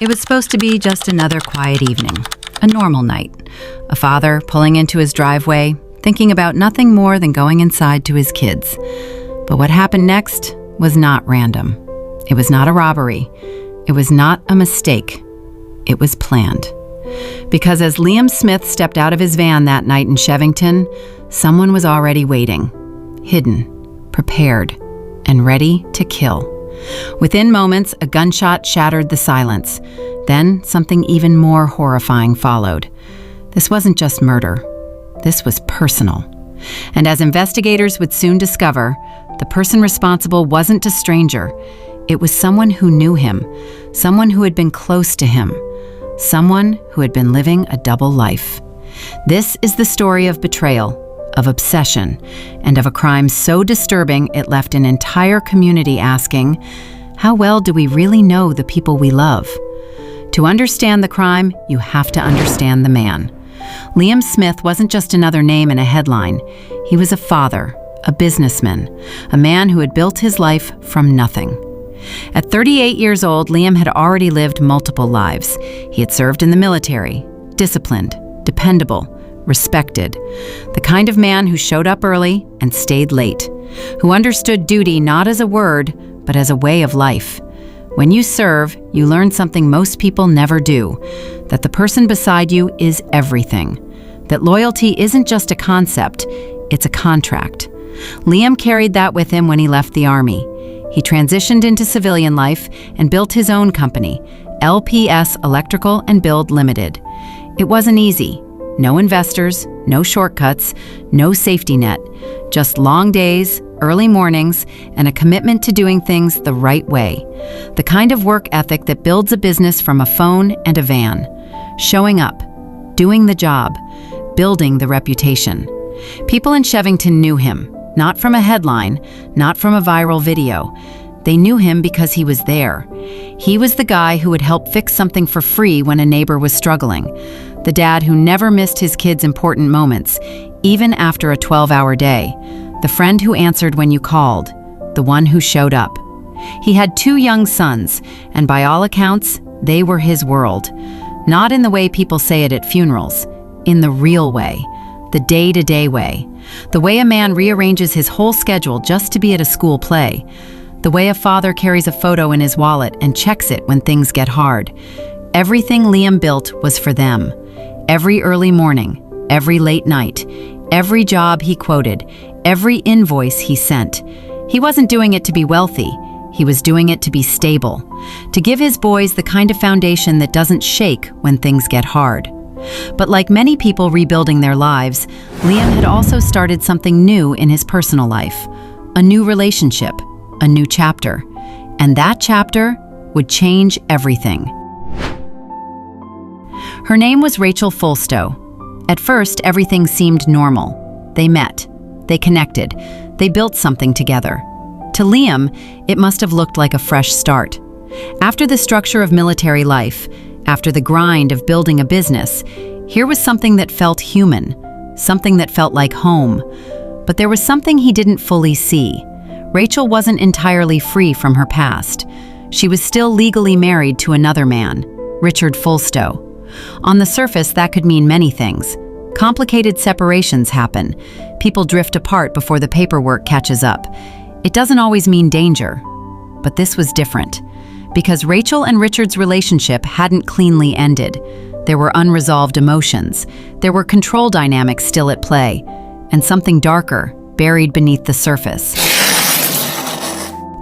It was supposed to be just another quiet evening, a normal night. A father pulling into his driveway, thinking about nothing more than going inside to his kids. But what happened next was not random. It was not a robbery. It was not a mistake. It was planned. Because as Liam Smith stepped out of his van that night in Shevington, someone was already waiting, hidden, prepared, and ready to kill. Within moments, a gunshot shattered the silence. Then something even more horrifying followed. This wasn't just murder. This was personal. And as investigators would soon discover, the person responsible wasn't a stranger. It was someone who knew him, someone who had been close to him, someone who had been living a double life. This is the story of betrayal, of obsession, and of a crime so disturbing it left an entire community asking, how well do we really know the people we love? To understand the crime, you have to understand the man. Liam Smith wasn't just another name in a headline. He was a father, a businessman, a man who had built his life from nothing. At 38 years old, Liam had already lived multiple lives. He had served in the military, disciplined, dependable, respected, the kind of man who showed up early and stayed late, who understood duty not as a word, but as a way of life. When you serve, you learn something most people never do, that the person beside you is everything, that loyalty isn't just a concept, it's a contract. Liam carried that with him when he left the Army. He transitioned into civilian life and built his own company, LPS Electrical and Build Limited. It wasn't easy. No investors, no shortcuts, no safety net, just long days, early mornings, and a commitment to doing things the right way. The kind of work ethic that builds a business from a phone and a van. Showing up, doing the job, building the reputation. People in Shevington knew him, not from a headline, not from a viral video. They knew him because he was there. He was the guy who would help fix something for free when a neighbor was struggling. The dad who never missed his kids' important moments, even after a 12-hour day. The friend who answered when you called. The one who showed up. He had 2 young sons, and by all accounts, they were his world. Not in the way people say it at funerals, in the real way, the day-to-day way. The way a man rearranges his whole schedule just to be at a school play. The way a father carries a photo in his wallet and checks it when things get hard. Everything Liam built was for them. Every early morning, every late night, every job he quoted, every invoice he sent. He wasn't doing it to be wealthy. He was doing it to be stable, to give his boys the kind of foundation that doesn't shake when things get hard. But like many people rebuilding their lives, Liam had also started something new in his personal life. A new relationship, a new chapter. And that chapter would change everything. Her name was Rachel Fulstow. At first, everything seemed normal. They met, they connected, they built something together. To Liam, it must have looked like a fresh start. After the structure of military life, after the grind of building a business, here was something that felt human, something that felt like home. But there was something he didn't fully see. Rachel wasn't entirely free from her past. She was still legally married to another man, Richard Fulstow. On the surface, that could mean many things. Complicated separations happen. People drift apart before the paperwork catches up. It doesn't always mean danger. But this was different. Because Rachel and Richard's relationship hadn't cleanly ended. There were unresolved emotions. There were control dynamics still at play. And something darker, buried beneath the surface.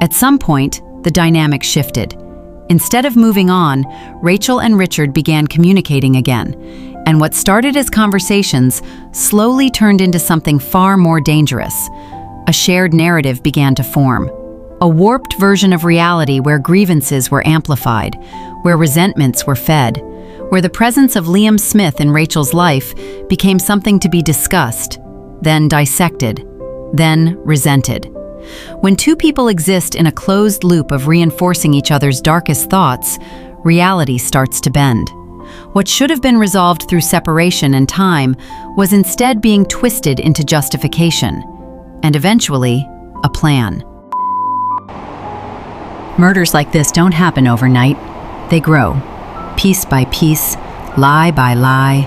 At some point, the dynamic shifted. Instead of moving on, Rachel and Richard began communicating again, and what started as conversations slowly turned into something far more dangerous. A shared narrative began to form, a warped version of reality where grievances were amplified, where resentments were fed, where the presence of Liam Smith in Rachel's life became something to be discussed, then dissected, then resented. When 2 people exist in a closed loop of reinforcing each other's darkest thoughts, reality starts to bend. What should have been resolved through separation and time was instead being twisted into justification, and eventually, a plan. Murders like this don't happen overnight. They grow. piece by piece, lie by lie,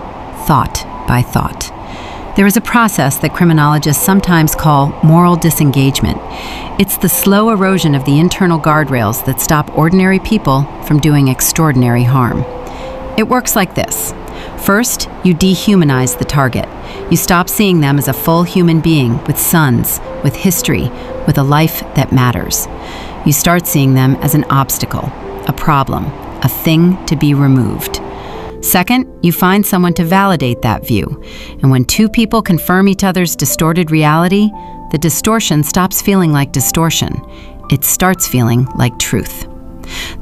thought by thought. There is a process that criminologists sometimes call moral disengagement. It's the slow erosion of the internal guardrails that stop ordinary people from doing extraordinary harm. It works like this. First, you dehumanize the target. You stop seeing them as a full human being with sons, with history, with a life that matters. You start seeing them as an obstacle, a problem, a thing to be removed. Second, you find someone to validate that view. And when two people confirm each other's distorted reality, the distortion stops feeling like distortion. It starts feeling like truth.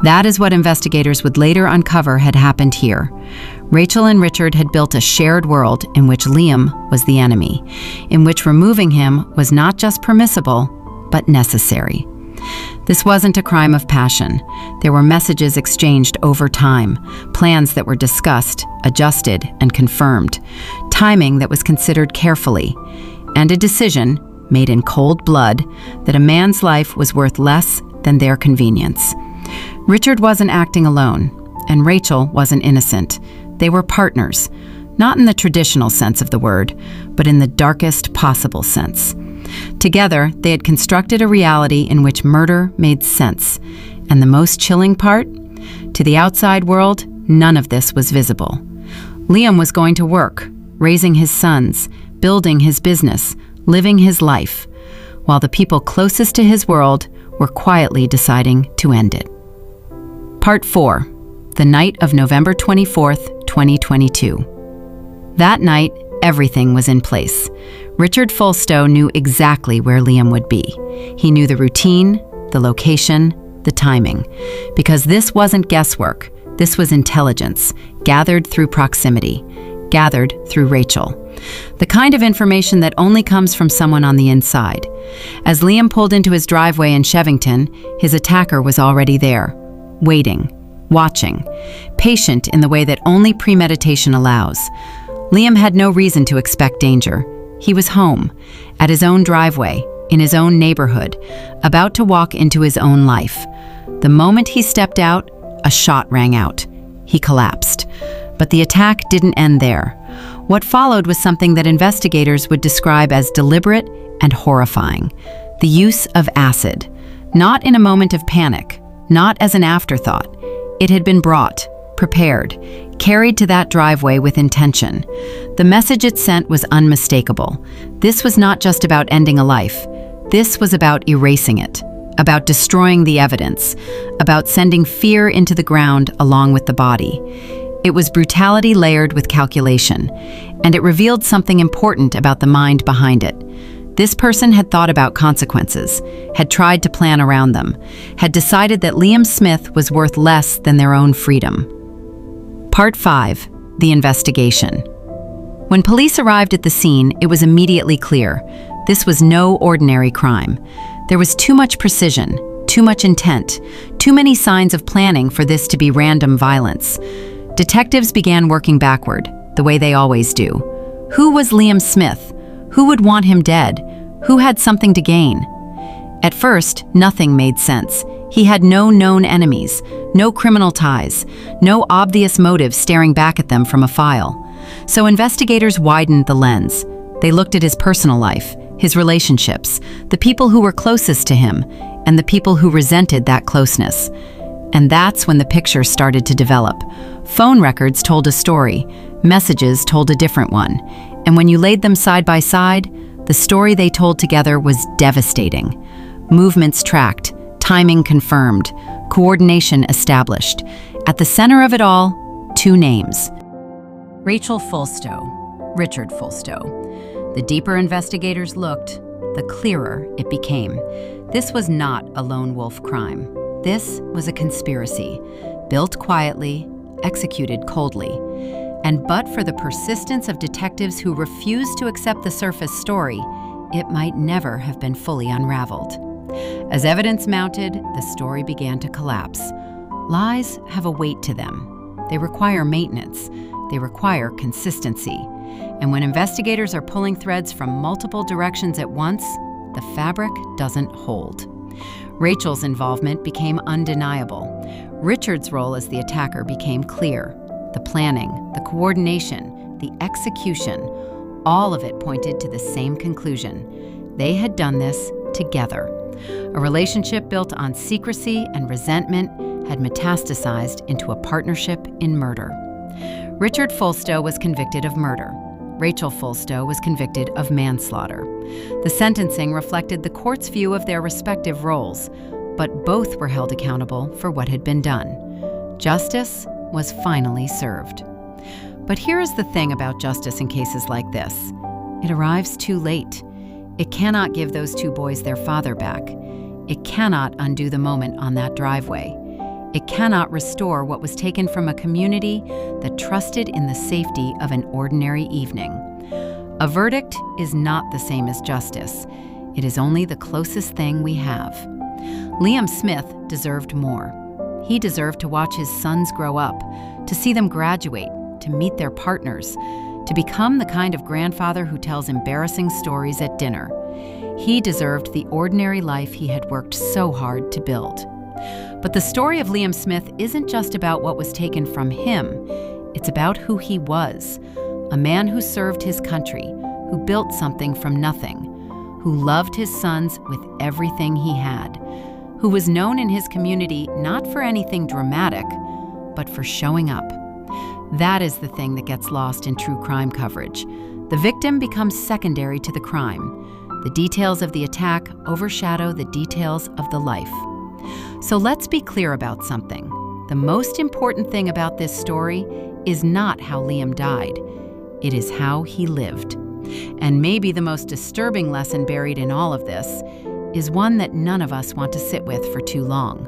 That is what investigators would later uncover had happened here. Rachel and Richard had built a shared world in which Liam was the enemy, in which removing him was not just permissible, but necessary. This wasn't a crime of passion. There were messages exchanged over time, plans that were discussed, adjusted, and confirmed, timing that was considered carefully, and a decision, made in cold blood, that a man's life was worth less than their convenience. Richard wasn't acting alone, and Rachel wasn't innocent. They were partners, not in the traditional sense of the word, but in the darkest possible sense. Together, they had constructed a reality in which murder made sense. And the most chilling part? To the outside world, none of this was visible. Liam was going to work, raising his sons, building his business, living his life, while the people closest to his world were quietly deciding to end it. Part 4. The night of November 24th, 2022. That night, everything was in place. Richard Fulstow knew exactly where Liam would be. He knew the routine, the location, the timing. Because this wasn't guesswork. This was intelligence, gathered through proximity, gathered through Rachel. The kind of information that only comes from someone on the inside. As Liam pulled into his driveway in Shevington, his attacker was already there, waiting, watching, patient in the way that only premeditation allows. Liam had no reason to expect danger. He was home, at his own driveway, in his own neighborhood, about to walk into his own life. The moment he stepped out, a shot rang out. He collapsed. But the attack didn't end there. What followed was something that investigators would describe as deliberate and horrifying. The use of acid. Not in a moment of panic, not as an afterthought. It had been brought, prepared, carried to that driveway with intention. The message it sent was unmistakable. This was not just about ending a life. This was about erasing it, about destroying the evidence, about sending fear into the ground along with the body. It was brutality layered with calculation, and it revealed something important about the mind behind it. This person had thought about consequences, had tried to plan around them, had decided that Liam Smith was worth less than their own freedom. Part 5. The investigation. When police arrived at the scene, it was immediately clear. This was no ordinary crime. There was too much precision, too much intent, too many signs of planning for this to be random violence. Detectives began working backward, the way they always do. Who was Liam Smith? Who would want him dead? Who had something to gain? At first, nothing made sense. He had no known enemies, no criminal ties, no obvious motive staring back at them from a file. So investigators widened the lens. They looked at his personal life, his relationships, the people who were closest to him, and the people who resented that closeness. And that's when the picture started to develop. Phone records told a story, messages told a different one. And when you laid them side by side, the story they told together was devastating. Movements tracked, timing confirmed, coordination established. At the center of it all, two names. Rachel Fulstow, Richard Fulstow. The deeper investigators looked, the clearer it became. This was not a lone wolf crime. This was a conspiracy, built quietly, executed coldly. And but for the persistence of detectives who refused to accept the surface story, it might never have been fully unraveled. As evidence mounted, the story began to collapse. Lies have a weight to them. They require maintenance. They require consistency. And when investigators are pulling threads from multiple directions at once, the fabric doesn't hold. Rachel's involvement became undeniable. Richard's role as the attacker became clear. The planning, the coordination, the execution, all of it pointed to the same conclusion. They had done this together. A relationship built on secrecy and resentment had metastasized into a partnership in murder. Richard Fulstow was convicted of murder. Rachel Fulstow was convicted of manslaughter. The sentencing reflected the court's view of their respective roles, but both were held accountable for what had been done. Justice was finally served. But here is the thing about justice in cases like this. It arrives too late. It cannot give those two boys their father back. It cannot undo the moment on that driveway. It cannot restore what was taken from a community that trusted in the safety of an ordinary evening. A verdict is not the same as justice. It is only the closest thing we have. Liam Smith deserved more. He deserved to watch his sons grow up, to see them graduate, to meet their partners, to become the kind of grandfather who tells embarrassing stories at dinner. He deserved the ordinary life he had worked so hard to build. But the story of Liam Smith isn't just about what was taken from him. It's about who he was, a man who served his country, who built something from nothing, who loved his sons with everything he had, who was known in his community not for anything dramatic, but for showing up. That is the thing that gets lost in true crime coverage. The victim becomes secondary to the crime. The details of the attack overshadow the details of the life. So let's be clear about something. The most important thing about this story is not how Liam died. It is how he lived. And maybe the most disturbing lesson buried in all of this is one that none of us want to sit with for too long.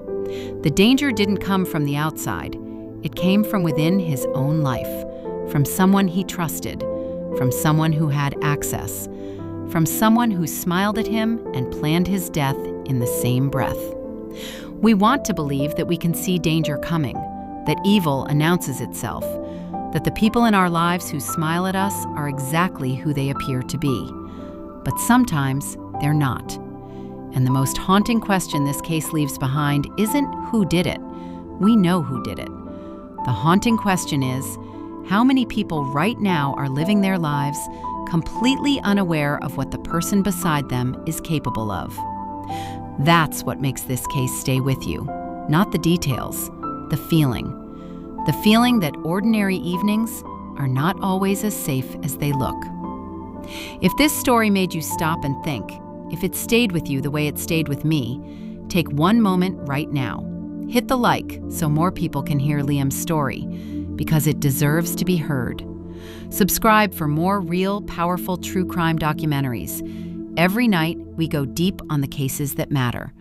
The danger didn't come from the outside. It came from within his own life, from someone he trusted, from someone who had access, from someone who smiled at him and planned his death in the same breath. We want to believe that we can see danger coming, that evil announces itself, that the people in our lives who smile at us are exactly who they appear to be. But sometimes they're not. And the most haunting question this case leaves behind isn't who did it. We know who did it. The haunting question is, how many people right now are living their lives completely unaware of what the person beside them is capable of? That's what makes this case stay with you, not the details, the feeling. The feeling that ordinary evenings are not always as safe as they look. If this story made you stop and think, if it stayed with you the way it stayed with me, take one moment right now. Hit the like so more people can hear Liam's story, because it deserves to be heard. Subscribe for more real, powerful true crime documentaries. Every night, we go deep on the cases that matter.